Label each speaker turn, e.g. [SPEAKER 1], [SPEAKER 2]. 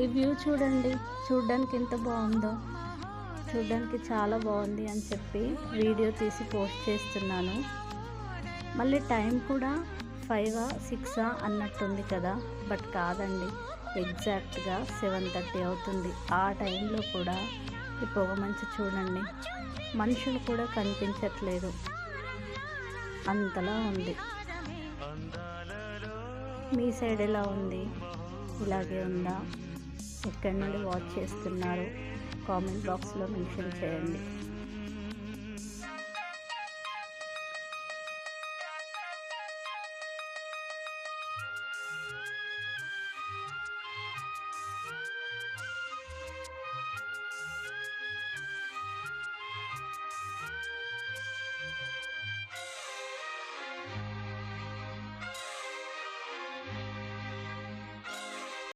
[SPEAKER 1] ఈ వ్యూ చూడండి, చూడ్డానికి ఎంత బాగుందో. చూడ్డానికి చాలా బాగుంది అని చెప్పి వీడియో తీసి పోస్ట్ చేస్తున్నాను. మళ్ళీ టైం కూడా 5 6 అన్నట్టుంది కదా, బట్ కాదండి, ఎగ్జాక్ట్గా 7:30 అవుతుంది. ఆ టైంలో కూడా ఈ పొగమంచు చూడండి, మనుషులు కూడా కనిపించట్లేదు, అంతలా ఉంది. మీ సైడ్ ఎలా ఉంది? ఇలాగే ఉందా? ఎక్కడి నుండి వాచ్ చేస్తున్నారు? కామెంట్ బాక్స్లో మెన్షన్ చేయండి.